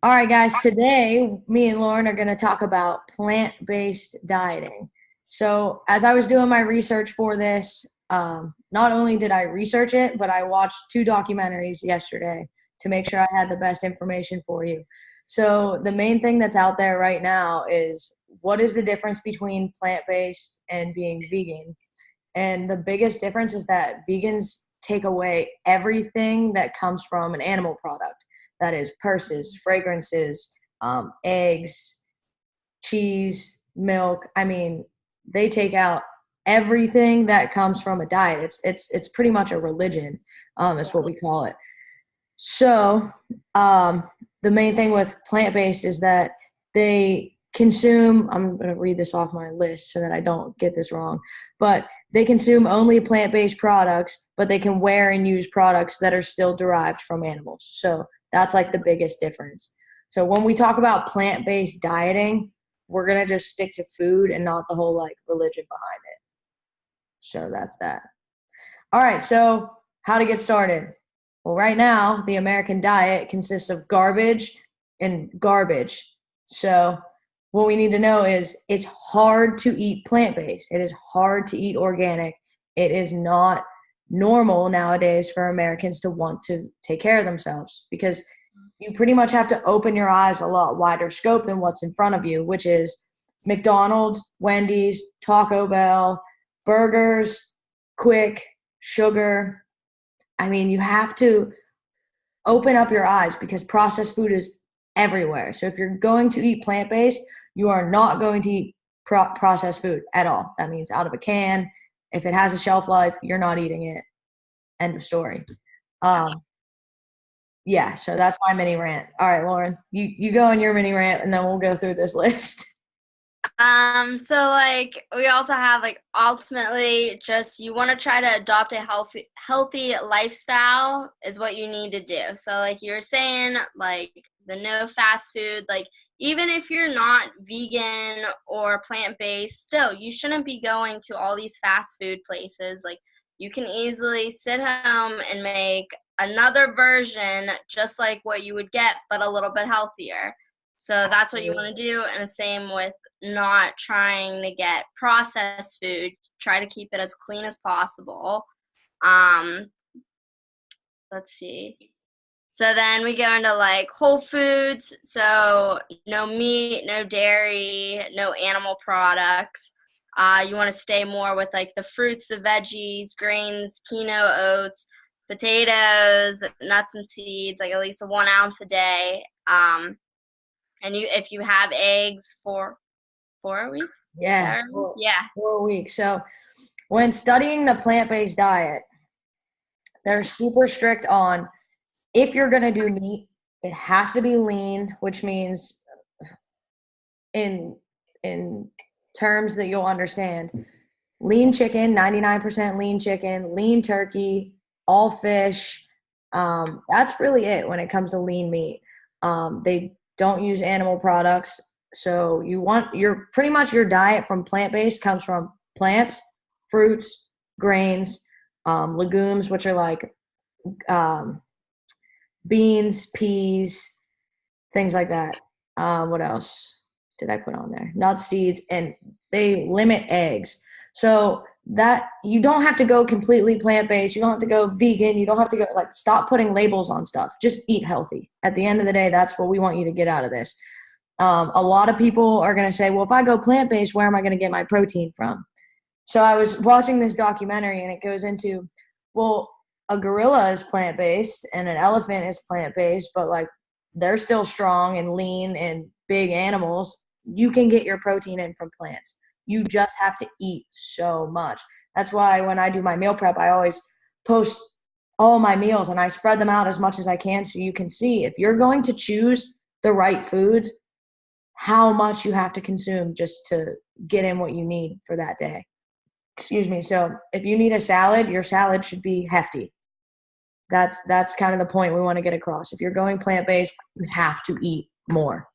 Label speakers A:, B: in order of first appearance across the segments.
A: All right, guys, today me and Lauren are going to talk about plant-based dieting. So, as I was doing my research for this, not only did I research it, but I watched two documentaries yesterday to make sure I had the best information for you. So, the main thing that's out there right now is what is the difference between plant-based and being vegan? And the biggest difference is that vegans take away everything that comes from an animal product. That is purses, fragrances, eggs, cheese, milk. I mean, they take out everything that comes from a diet. It's pretty much a religion, is what we call it. So, the main thing with plant-based is that they consume, I'm going to read this off my list so that I don't get this wrong, but they consume only plant-based products, but they can wear and use products that are still derived from animals. So that's like the biggest difference. So when we talk about plant-based dieting, we're going to just stick to food and not the whole like religion behind it. So that's that. All right, so how to get started? Well, right now, the American diet consists of garbage and garbage. So, what we need to know is it's hard to eat plant based, it is hard to eat organic. It is not normal nowadays for Americans to want to take care of themselves because you pretty much have to open your eyes a lot wider scope than what's in front of you, which is McDonald's, Wendy's, Taco Bell, burgers, quick, sugar. I mean, you have to open up your eyes because processed food is everywhere. So if you're going to eat plant-based, you are not going to eat processed food at all. That means out of a can. If it has a shelf life, you're not eating it. End of story. Yeah, so that's my mini rant. All right, Lauren, you go on your mini rant, and then we'll go through this list.
B: We also have ultimately just you want to try to adopt a healthy lifestyle is what you need to do. So like you were saying, like the no fast food, like even if you're not vegan or plant-based, still you shouldn't be going to all these fast food places. Like you can easily sit home and make another version just like what you would get, but a little bit healthier. So that's what you want to do. And the same with not trying to get processed food. Try to keep it as clean as possible. Let's see. So then we go into like whole foods. So no meat, no dairy, no animal products. You want to stay more with like the fruits, the veggies, grains, quinoa, oats, potatoes, nuts and seeds, like at least 1 ounce a day. And if you have eggs for 4 weeks?
A: Yeah,
B: Yeah.
A: 4 weeks. So when studying the plant-based diet, they're super strict on if you're going to do meat, it has to be lean, which means in terms that you'll understand, lean chicken, 99% lean chicken, lean turkey, all fish. That's really it when it comes to lean meat. They don't use animal products. So your pretty much your diet from plant-based comes from plants, fruits, grains, legumes, which are like beans, peas, things like that. What else did I put on there? Nuts, seeds, and they limit eggs. So that you don't have to go completely plant-based. You don't have to go vegan. You don't have to go like stop putting labels on stuff. Just eat healthy. At the end of the day, that's what we want you to get out of this. A lot of people are going to say, well, if I go plant-based, where am I going to get my protein from? So I was watching this documentary and it goes into, well, a gorilla is plant-based and an elephant is plant-based, but like they're still strong and lean and big animals. You can get your protein in from plants. You just have to eat so much. That's why when I do my meal prep, I always post all my meals and I spread them out as much as I can so you can see if you're going to choose the right foods, how much you have to consume just to get in what you need for that day. Excuse me. So if you need a salad, your salad should be hefty. That's kind of the point we want to get across. If you're going plant-based, you have to eat more.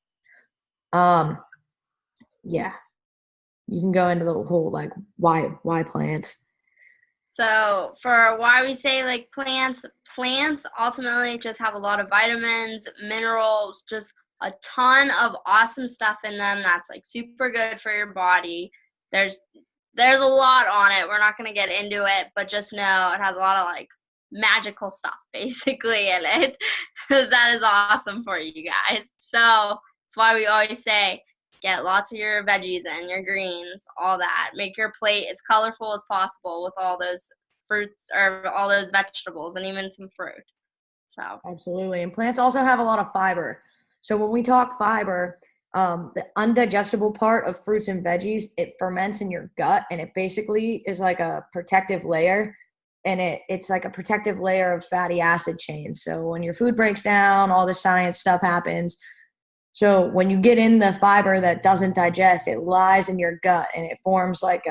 A: Yeah. You can go into the whole like why plants.
B: So for why we say like plants ultimately just have a lot of vitamins, minerals, just a ton of awesome stuff in them that's like super good for your body. There's a lot on it. We're not going to get into it, but just know it has a lot of like magical stuff basically in it that is awesome for you guys. So that's why we always say get lots of your veggies and your greens, all that. Make your plate as colorful as possible with all those fruits or all those vegetables and even some fruit. So
A: absolutely. And plants also have a lot of fiber. So when we talk fiber, the undigestible part of fruits and veggies, it ferments in your gut, and it basically is like a protective layer, and it's like a protective layer of fatty acid chains. So when your food breaks down, all the science stuff happens. So when you get in the fiber that doesn't digest, it lies in your gut and it forms like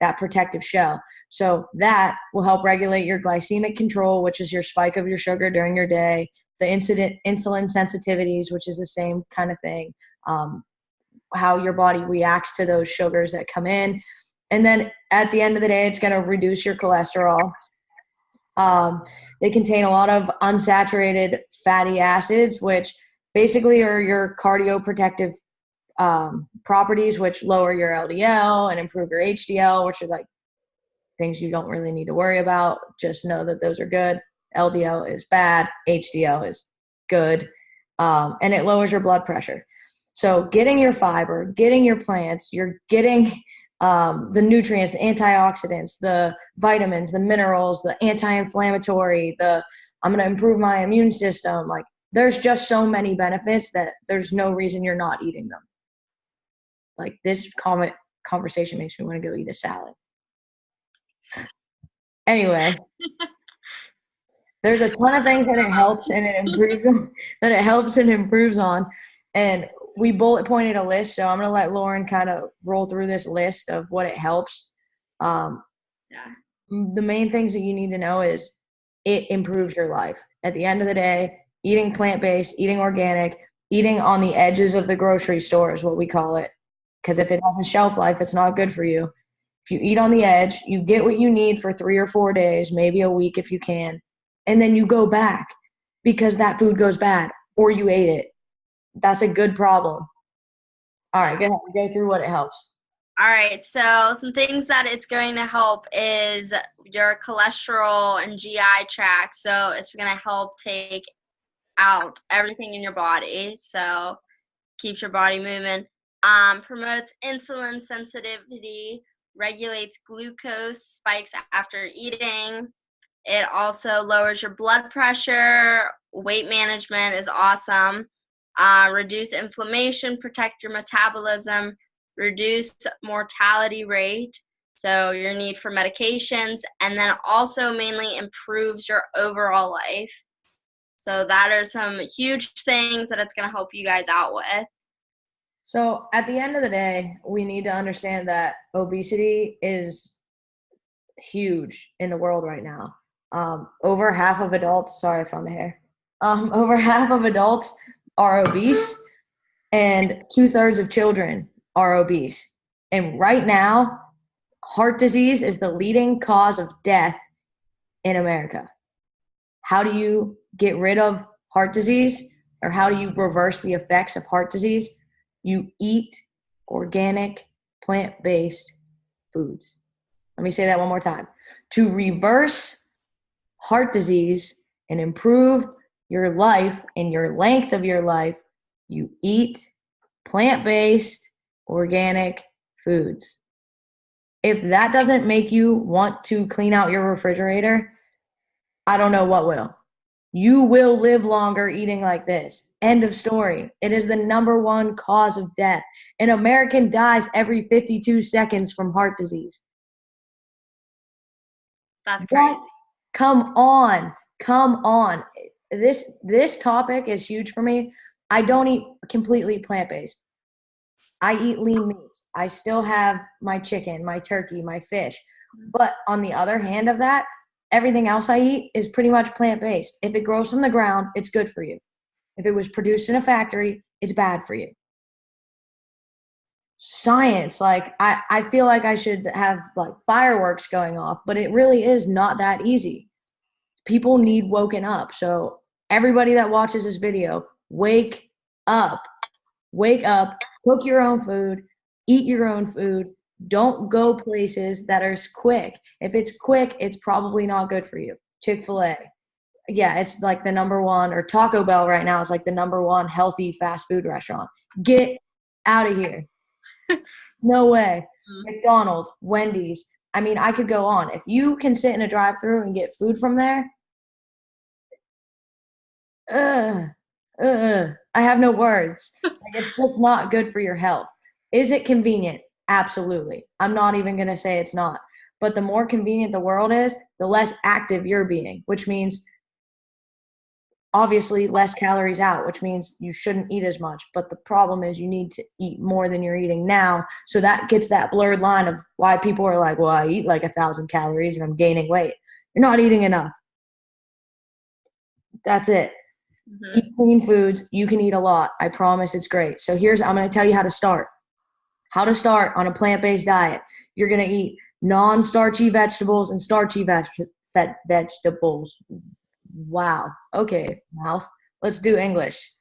A: that protective shell. So that will help regulate your glycemic control, which is your spike of your sugar during your day, the insulin sensitivities, which is the same kind of thing, how your body reacts to those sugars that come in. And then at the end of the day, it's going to reduce your cholesterol. They contain a lot of unsaturated fatty acids, which basically are your cardioprotective properties, which lower your LDL and improve your HDL, which are like things you don't really need to worry about. Just know that those are good. LDL is bad. HDL is good. And it lowers your blood pressure. So getting your fiber, getting your plants, you're getting the nutrients, the antioxidants, the vitamins, the minerals, the anti-inflammatory, I'm going to improve my immune system. Like, there's just so many benefits that there's no reason you're not eating them. Like, this conversation makes me want to go eat a salad. Anyway, there's a ton of things that it helps and it improves on. And we bullet pointed a list, so I'm going to let Lauren kind of roll through this list of what it helps. The main things that you need to know is it improves your life. At the end of the day, eating plant-based, eating organic, eating on the edges of the grocery store is what we call it. Because if it has a shelf life, it's not good for you. If you eat on the edge, you get what you need for 3 or 4 days, maybe a week if you can, and then you go back because that food goes bad or you ate it. That's a good problem. All right, go ahead. Go through what it helps.
B: All right, so some things that it's going to help is your cholesterol and GI tract. So it's going to help take out everything in your body. So keeps your body moving. Promotes insulin sensitivity, regulates glucose spikes after eating. It also lowers your blood pressure. Weight management is awesome. Reduce inflammation, protect your metabolism, reduce mortality rate, so your need for medications, and then also mainly improves your overall life. So that are some huge things that it's going to help you guys out with.
A: So at the end of the day, we need to understand that obesity is huge in the world right now. Over half of adults, sorry if I'm here, over half of adults are obese, and 2/3 of children are obese. And right now, heart disease is the leading cause of death in America. How do you get rid of heart disease, or how do you reverse the effects of heart disease? You eat organic, plant-based foods. Let me say that one more time. To reverse heart disease and improve your life and your length of your life, you eat plant-based, organic foods. If that doesn't make you want to clean out your refrigerator, I don't know what will. You will live longer eating like this. End of story. It is the #1 cause of death. An American dies every 52 seconds from heart disease.
B: That's crazy.
A: What? Come on. This topic is huge for me. I don't eat completely plant-based. I eat lean meats. I still have my chicken, my turkey, my fish. But on the other hand of that, everything else I eat is pretty much plant-based. If it grows from the ground, it's good for you. If it was produced in a factory, it's bad for you. Science, like I feel like I should have like fireworks going off, but it really is not that easy. People need woken up. So everybody that watches this video, wake up. Wake up, cook your own food, eat your own food. Don't go places that are quick. If it's quick, it's probably not good for you. Chick-fil-A. Yeah, it's like the number one, or Taco Bell right now is like the number one healthy fast food restaurant. Get out of here. No way. McDonald's, Wendy's. I mean, I could go on. If you can sit in a drive-through and get food from there, I have no words. Like, it's just not good for your health. Is it convenient? Absolutely. I'm not even going to say it's not. But the more convenient the world is, the less active you're being, which means obviously less calories out, which means you shouldn't eat as much. But the problem is you need to eat more than you're eating now. So that gets that blurred line of why people are like, well, I eat like 1,000 calories and I'm gaining weight. You're not eating enough. That's it. Eat clean foods. You can eat a lot. I promise it's great. So I'm going to tell you how to start. How to start on a plant-based diet. You're going to eat non-starchy vegetables and starchy vegetables. Wow. Okay, mouth. Let's do English.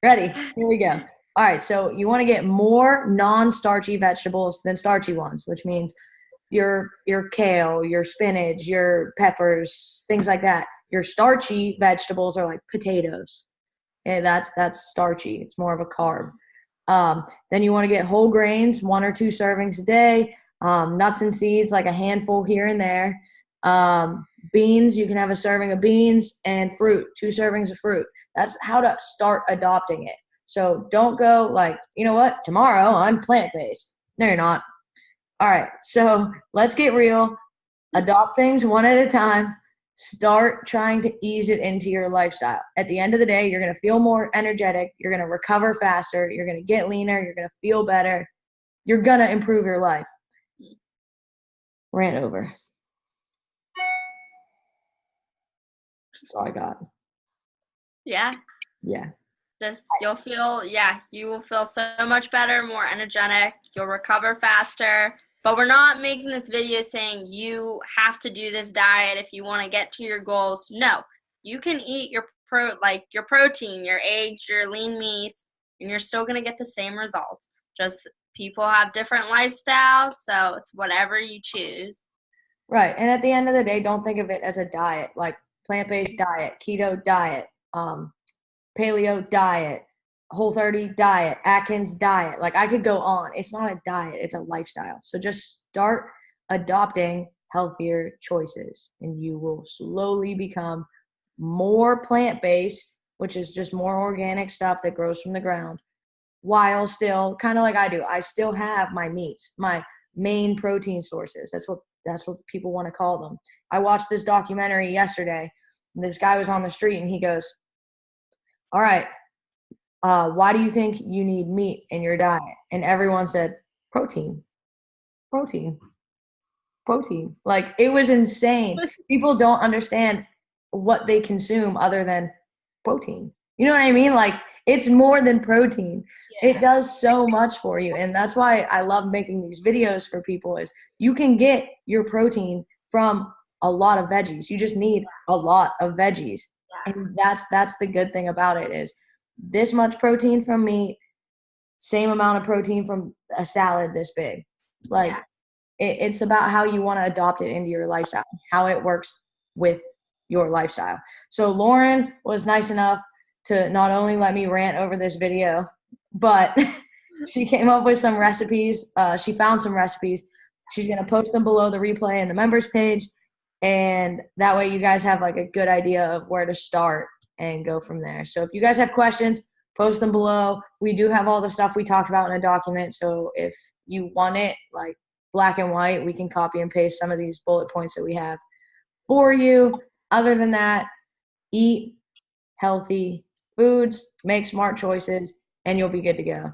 A: Ready? Here we go. All right, so you want to get more non-starchy vegetables than starchy ones, which means your kale, your spinach, your peppers, things like that. Your starchy vegetables are like potatoes. And that's starchy. It's more of a carb. Then you want to get whole grains, 1 or 2 servings a day. Nuts and seeds, like a handful here and there. Beans, you can have a serving of beans, and fruit, 2 servings of fruit. That's how to start adopting it. So don't go like, you know what, tomorrow I'm plant-based. No, you're not. All right, so let's get real. Adopt things one at a time. Start trying to ease it into your lifestyle. At the end of the day, you're going to feel more energetic. You're going to recover faster. You're going to get leaner. You're going to feel better. You're going to improve your life. Rant over. That's all I got.
B: Yeah.
A: Yeah.
B: You will feel so much better, more energetic. You'll recover faster. But we're not making this video saying you have to do this diet if you want to get to your goals. No, you can eat your protein, your eggs, your lean meats, and you're still going to get the same results. Just people have different lifestyles, so it's whatever you choose.
A: Right. And at the end of the day, don't think of it as a diet, like plant-based diet, keto diet, paleo diet, Whole30 diet, Atkins diet. Like, I could go on. It's not a diet, it's a lifestyle. So just start adopting healthier choices, and you will slowly become more plant-based, which is just more organic stuff that grows from the ground, while still kind of like I do. I still have my meats, my main protein sources. That's what people want to call them. I watched this documentary yesterday. This guy was on the street and he goes, all right, why do you think you need meat in your diet? And everyone said, protein. Like, it was insane. People don't understand what they consume other than protein. You know what I mean? Like, it's more than protein. Yeah. It does so much for you. And that's why I love making these videos for people, is you can get your protein from a lot of veggies. You just need a lot of veggies. Yeah. And that's the good thing about it, is this much protein from meat, same amount of protein from a salad this big. Like, it's about how you want to adopt it into your lifestyle, how it works with your lifestyle. So Lauren was nice enough to not only let me rant over this video, but she came up with some recipes. She found some recipes. She's going to post them below the replay in the members page. And that way you guys have like a good idea of where to start and go from there. So if you guys have questions, post them below. We do have all the stuff we talked about in a document. So if you want it like black and white, we can copy and paste some of these bullet points that we have for you. Other than that, eat healthy foods, make smart choices, and you'll be good to go.